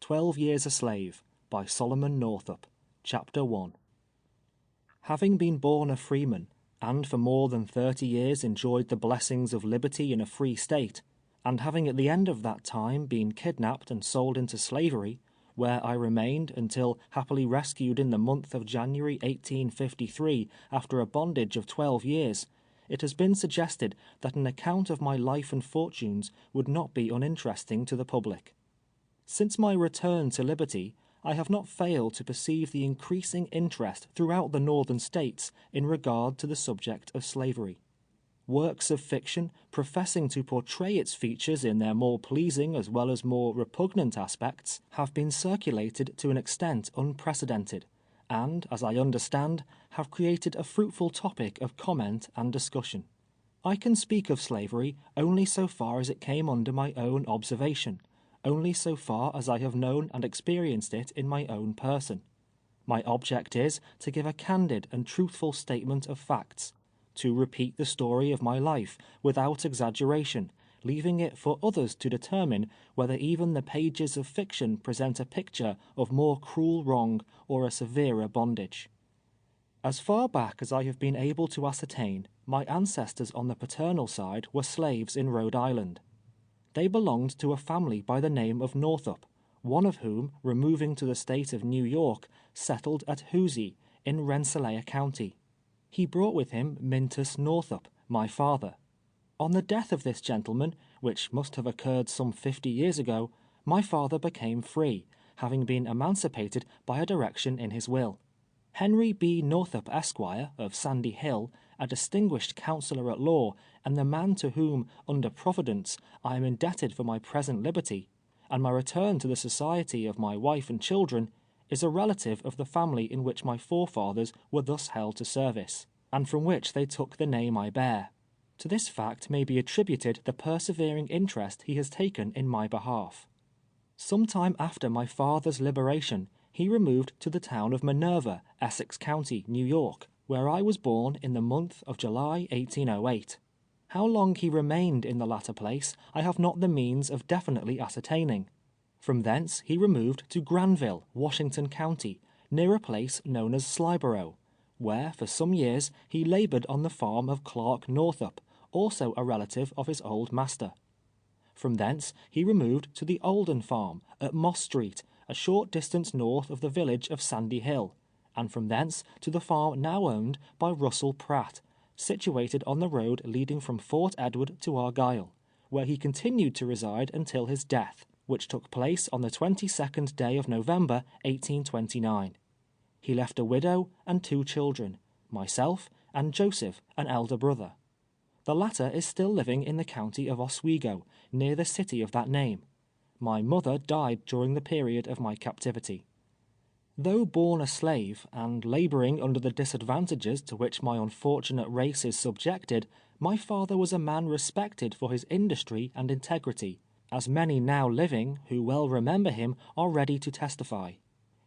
12 Years a Slave by Solomon Northup, Chapter 1. Having been born a freeman, and for more than 30 years enjoyed the blessings of liberty in a free state, and having at the end of that time been kidnapped and sold into slavery, where I remained until happily rescued in the month of January 1853 after a bondage of 12 years, it has been suggested that an account of my life and fortunes would not be uninteresting to the public. Since my return to liberty, I have not failed to perceive the increasing interest throughout the northern states in regard to the subject of slavery. Works of fiction, professing to portray its features in their more pleasing as well as more repugnant aspects, have been circulated to an extent unprecedented, and, as I understand, have created a fruitful topic of comment and discussion. I can speak of slavery only so far as it came under my own observation, only so far as I have known and experienced it in my own person. My object is to give a candid and truthful statement of facts, to repeat the story of my life without exaggeration, leaving it for others to determine whether even the pages of fiction present a picture of more cruel wrong or a severer bondage. As far back as I have been able to ascertain, my ancestors on the paternal side were slaves in Rhode Island. They belonged to a family by the name of Northup, one of whom, removing to the state of New York, settled at Hoosier in Rensselaer County. He brought with him Mintus Northup, my father. On the death of this gentleman, which must have occurred some 50 years ago, my father became free, having been emancipated by a direction in his will. Henry B. Northup, Esquire, of Sandy Hill, a distinguished counsellor at law, and the man to whom, under Providence, I am indebted for my present liberty, and my return to the society of my wife and children, is a relative of the family in which my forefathers were thus held to service, and from which they took the name I bear. To this fact may be attributed the persevering interest he has taken in my behalf. Some time after my father's liberation, he removed to the town of Minerva, Essex County, New York, where I was born in the month of July 1808. How long he remained in the latter place I have not the means of definitely ascertaining. From thence he removed to Granville, Washington County, near a place known as Slyborough, where for some years he labored on the farm of Clark Northup, also a relative of his old master. From thence he removed to the Olden farm at Moss Street, a short distance north of the village of Sandy Hill, and from thence to the farm now owned by Russell Pratt, situated on the road leading from Fort Edward to Argyle, where he continued to reside until his death, which took place on the 22nd day of November, 1829. He left a widow and 2 children, myself and Joseph, an elder brother. The latter is still living in the county of Oswego, near the city of that name. My mother died during the period of my captivity. Though born a slave, and laboring under the disadvantages to which my unfortunate race is subjected, my father was a man respected for his industry and integrity, as many now living, who well remember him, are ready to testify.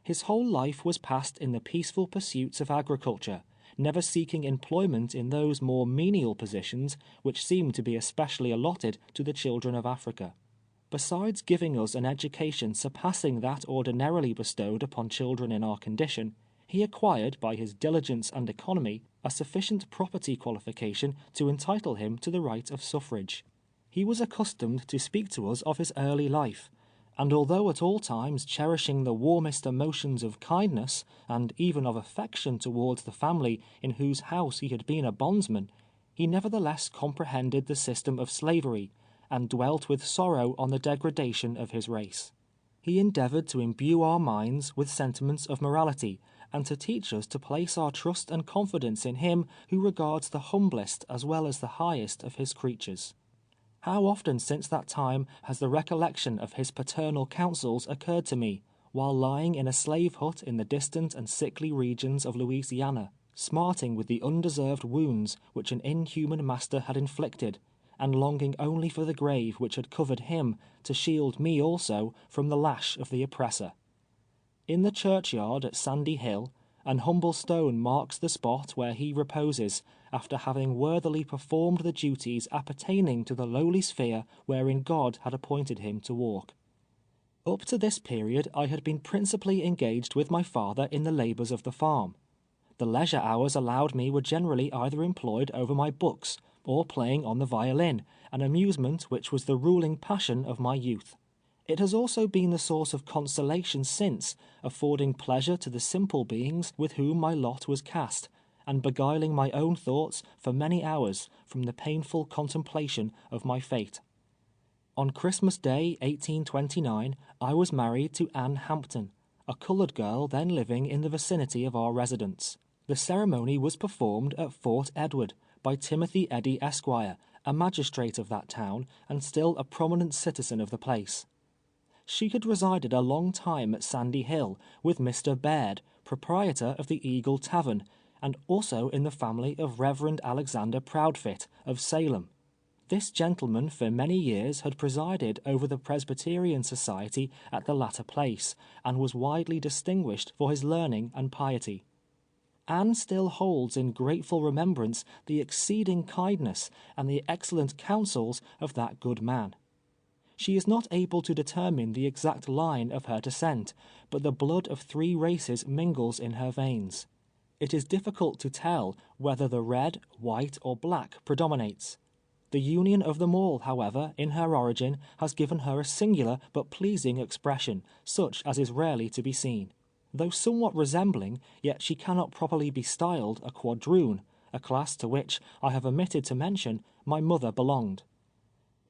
His whole life was passed in the peaceful pursuits of agriculture, never seeking employment in those more menial positions which seem to be especially allotted to the children of Africa. Besides giving us an education surpassing that ordinarily bestowed upon children in our condition, he acquired by his diligence and economy a sufficient property qualification to entitle him to the right of suffrage. He was accustomed to speak to us of his early life, and although at all times cherishing the warmest emotions of kindness, and even of affection towards the family in whose house he had been a bondsman, he nevertheless comprehended the system of slavery, and dwelt with sorrow on the degradation of his race. He endeavored to imbue our minds with sentiments of morality, and to teach us to place our trust and confidence in Him who regards the humblest as well as the highest of His creatures. How often since that time has the recollection of his paternal counsels occurred to me, while lying in a slave hut in the distant and sickly regions of Louisiana, smarting with the undeserved wounds which an inhuman master had inflicted, and longing only for the grave which had covered him to shield me also from the lash of the oppressor. In the churchyard at Sandy Hill, an humble stone marks the spot where he reposes, after having worthily performed the duties appertaining to the lowly sphere wherein God had appointed him to walk. Up to this period I had been principally engaged with my father in the labours of the farm. The leisure hours allowed me were generally either employed over my books or playing on the violin, an amusement which was the ruling passion of my youth. It has also been the source of consolation since, affording pleasure to the simple beings with whom my lot was cast, and beguiling my own thoughts for many hours from the painful contemplation of my fate. On Christmas Day, 1829, I was married to Anne Hampton, a coloured girl then living in the vicinity of our residence. The ceremony was performed at Fort Edward by Timothy Eddy, Esquire, a magistrate of that town, and still a prominent citizen of the place. She had resided a long time at Sandy Hill with Mr. Baird, proprietor of the Eagle Tavern, and also in the family of Reverend Alexander Proudfit, of Salem. This gentleman for many years had presided over the Presbyterian Society at the latter place, and was widely distinguished for his learning and piety. Anne still holds in grateful remembrance the exceeding kindness and the excellent counsels of that good man. She is not able to determine the exact line of her descent, but the blood of 3 races mingles in her veins. It is difficult to tell whether the red, white, or black predominates. The union of them all, however, in her origin, has given her a singular but pleasing expression, such as is rarely to be seen. Though somewhat resembling, yet she cannot properly be styled a quadroon, a class to which, I have omitted to mention, my mother belonged.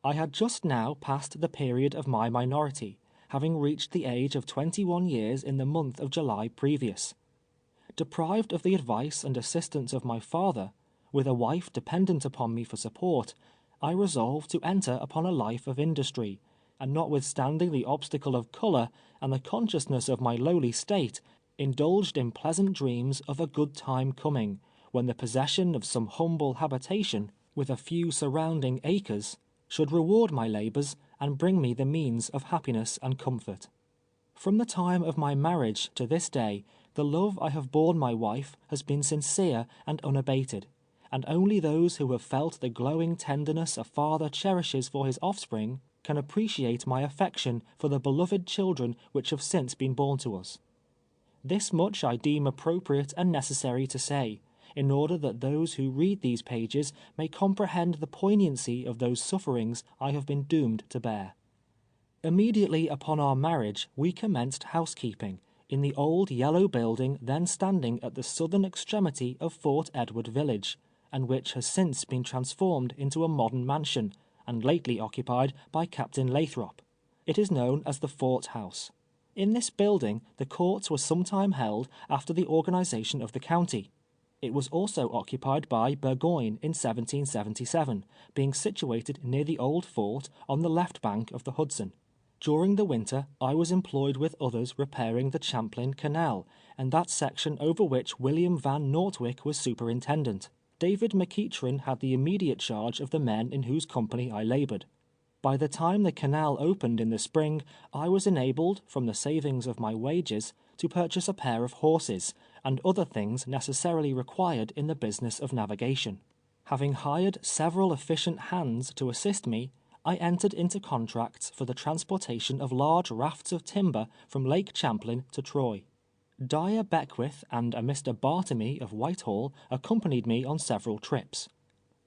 I had just now passed the period of my minority, having reached the age of 21 years in the month of July previous. Deprived of the advice and assistance of my father, with a wife dependent upon me for support, I resolved to enter upon a life of industry, and notwithstanding the obstacle of colour and the consciousness of my lowly state, indulged in pleasant dreams of a good time coming, when the possession of some humble habitation, with a few surrounding acres, should reward my labours and bring me the means of happiness and comfort. From the time of my marriage to this day, the love I have borne my wife has been sincere and unabated, and only those who have felt the glowing tenderness a father cherishes for his offspring can appreciate my affection for the beloved children which have since been born to us. This much I deem appropriate and necessary to say, in order that those who read these pages may comprehend the poignancy of those sufferings I have been doomed to bear. Immediately upon our marriage we commenced housekeeping in the old yellow building then standing at the southern extremity of Fort Edward village, and which has since been transformed into a modern mansion, and lately occupied by Captain Lathrop. It is known as the Fort House. In this building the courts were sometime held after the organization of the county. It was also occupied by Burgoyne in 1777, being situated near the old fort on the left bank of the Hudson. During the winter, I was employed with others repairing the Champlain Canal, and that section over which William Van Nortwick was superintendent. David McEachran had the immediate charge of the men in whose company I labored. By the time the canal opened in the spring, I was enabled, from the savings of my wages, to purchase a pair of horses, and other things necessarily required in the business of navigation. Having hired several efficient hands to assist me, I entered into contracts for the transportation of large rafts of timber from Lake Champlain to Troy. Dyer Beckwith and a Mr. Bartamy of Whitehall accompanied me on several trips.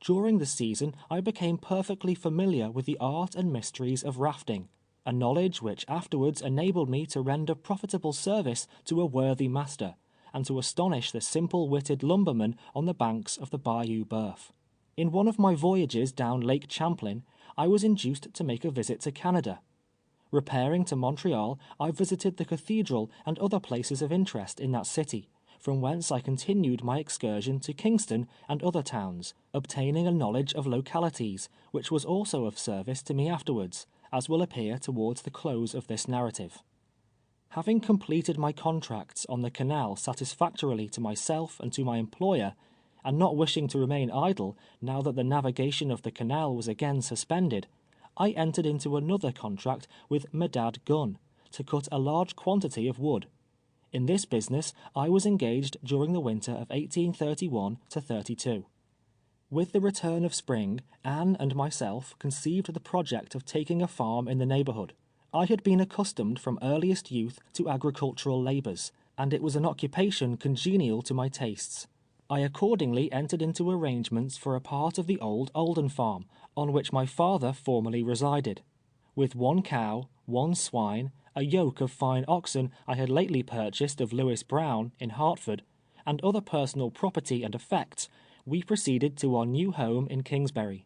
During the season I became perfectly familiar with the art and mysteries of rafting, a knowledge which afterwards enabled me to render profitable service to a worthy master, and to astonish the simple-witted lumbermen on the banks of the Bayou Boeuf. In one of my voyages down Lake Champlain, I was induced to make a visit to Canada. Repairing to Montreal, I visited the cathedral and other places of interest in that city, from whence I continued my excursion to Kingston and other towns, obtaining a knowledge of localities, which was also of service to me afterwards, as will appear towards the close of this narrative. Having completed my contracts on the canal satisfactorily to myself and to my employer, and not wishing to remain idle now that the navigation of the canal was again suspended, I entered into another contract with Medad Gunn, to cut a large quantity of wood. In this business I was engaged during the winter of 1831-32. With the return of spring, Anne and myself conceived the project of taking a farm in the neighbourhood, I had been accustomed from earliest youth to agricultural labours, and it was an occupation congenial to my tastes. I accordingly entered into arrangements for a part of the old Oldham farm, on which my father formerly resided. With 1 cow, 1 swine, a yoke of fine oxen I had lately purchased of Lewis Brown, in Hertford, and other personal property and effects, we proceeded to our new home in Kingsbury.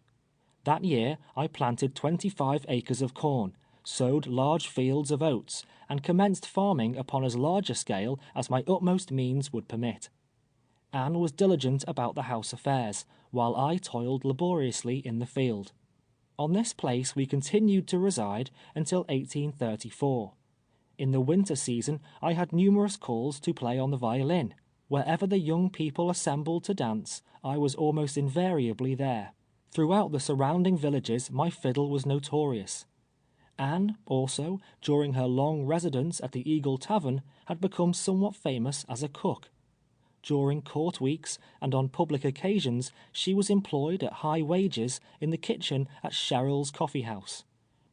That year I planted 25 acres of corn, sowed large fields of oats, and commenced farming upon as large a scale as my utmost means would permit. Anne was diligent about the house affairs, while I toiled laboriously in the field. On this place we continued to reside until 1834. In the winter season I had numerous calls to play on the violin. Wherever the young people assembled to dance, I was almost invariably there. Throughout the surrounding villages my fiddle was notorious. Anne, also, during her long residence at the Eagle Tavern, had become somewhat famous as a cook. During court weeks and on public occasions she was employed at high wages in the kitchen at Sherrill's Coffee House.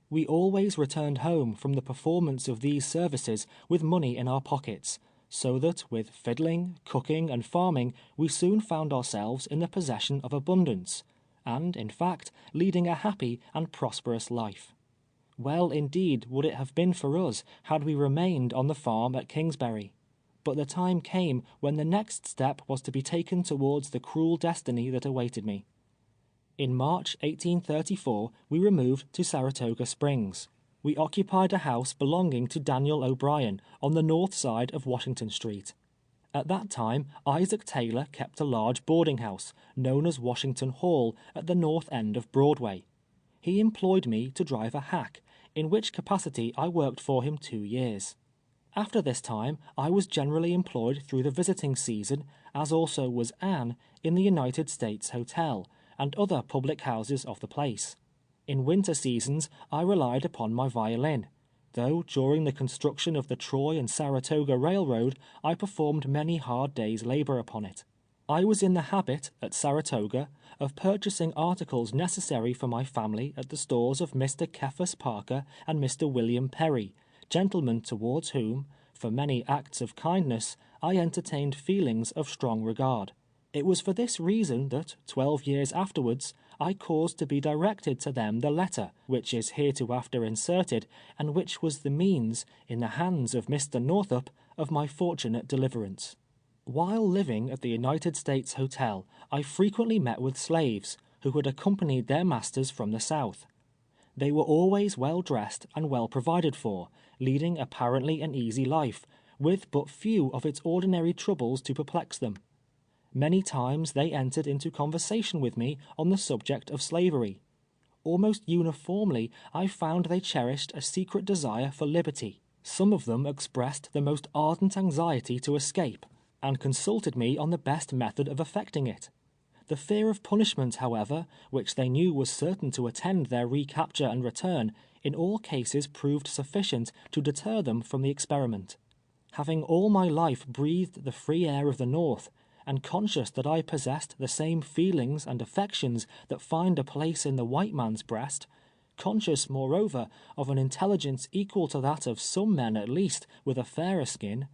We always returned home from the performance of these services with money in our pockets, so that with fiddling, cooking, and farming we soon found ourselves in the possession of abundance, and, in fact, leading a happy and prosperous life. Well indeed would it have been for us had we remained on the farm at Kingsbury. But the time came when the next step was to be taken towards the cruel destiny that awaited me. In March 1834 we removed to Saratoga Springs. We occupied a house belonging to Daniel O'Brien on the north side of Washington Street. At that time Isaac Taylor kept a large boarding house, known as Washington Hall, at the north end of Broadway. He employed me to drive a hack, in which capacity I worked for him 2 years. After this time, I was generally employed through the visiting season, as also was Anne, in the United States Hotel, and other public houses of the place. In winter seasons, I relied upon my violin, though during the construction of the Troy and Saratoga Railroad, I performed many hard days' labor upon it. I was in the habit, at Saratoga, of purchasing articles necessary for my family at the stores of Mr. Cephas Parker and Mr. William Perry, gentlemen towards whom, for many acts of kindness, I entertained feelings of strong regard. It was for this reason that, 12 years afterwards, I caused to be directed to them the letter, which is hereafter inserted, and which was the means, in the hands of Mr. Northup, of my fortunate deliverance. While living at the United States Hotel, I frequently met with slaves, who had accompanied their masters from the South. They were always well dressed and well provided for, leading apparently an easy life, with but few of its ordinary troubles to perplex them. Many times they entered into conversation with me on the subject of slavery. Almost uniformly I found they cherished a secret desire for liberty. Some of them expressed the most ardent anxiety to escape, and consulted me on the best method of effecting it. The fear of punishment, however, which they knew was certain to attend their recapture and return, in all cases proved sufficient to deter them from the experiment. Having all my life breathed the free air of the North, and conscious that I possessed the same feelings and affections that find a place in the white man's breast, conscious, moreover, of an intelligence equal to that of some men at least with a fairer skin,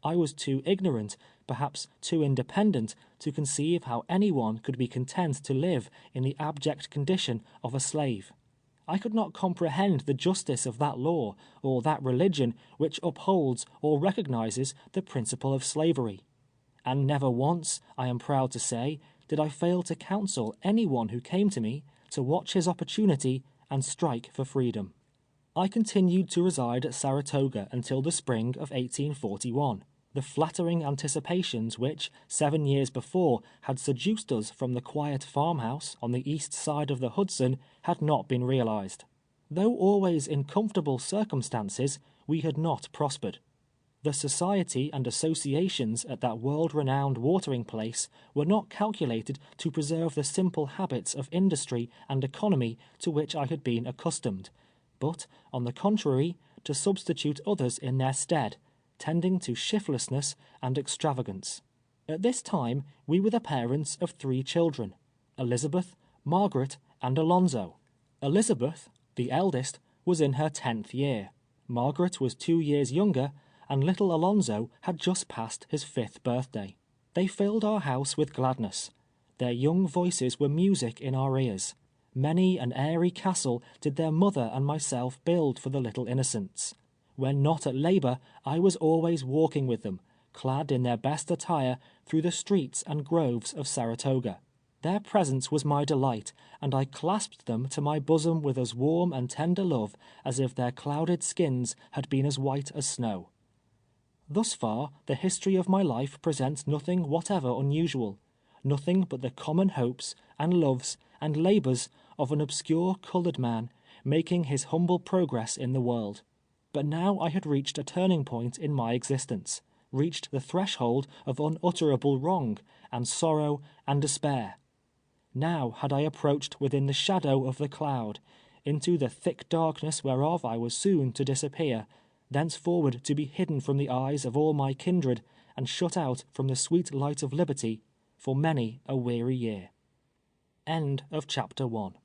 I was too ignorant, perhaps too independent, to conceive how anyone could be content to live in the abject condition of a slave. I could not comprehend the justice of that law, or that religion which upholds or recognizes the principle of slavery. And never once, I am proud to say, did I fail to counsel anyone who came to me to watch his opportunity and strike for freedom. I continued to reside at Saratoga until the spring of 1841. The flattering anticipations which, 7 years before, had seduced us from the quiet farmhouse on the east side of the Hudson had not been realized. Though always in comfortable circumstances, we had not prospered. The society and associations at that world-renowned watering place were not calculated to preserve the simple habits of industry and economy to which I had been accustomed, but, on the contrary, to substitute others in their stead, tending to shiftlessness and extravagance. At this time, we were the parents of 3 children, Elizabeth, Margaret, and Alonzo. Elizabeth, the eldest, was in her 10th year. Margaret was 2 years younger, and little Alonzo had just passed his 5th birthday. They filled our house with gladness. Their young voices were music in our ears. Many an airy castle did their mother and myself build for the little innocents. When not at labor, I was always walking with them, clad in their best attire, through the streets and groves of Saratoga. Their presence was my delight, and I clasped them to my bosom with as warm and tender love as if their clouded skins had been as white as snow. Thus far, the history of my life presents nothing whatever unusual, nothing but the common hopes, and loves, and labors of an obscure colored man, making his humble progress in the world. But now I had reached a turning point in my existence, reached the threshold of unutterable wrong, and sorrow, and despair. Now had I approached within the shadow of the cloud, into the thick darkness whereof I was soon to disappear, thenceforward to be hidden from the eyes of all my kindred, and shut out from the sweet light of liberty for many a weary year. End of chapter 1.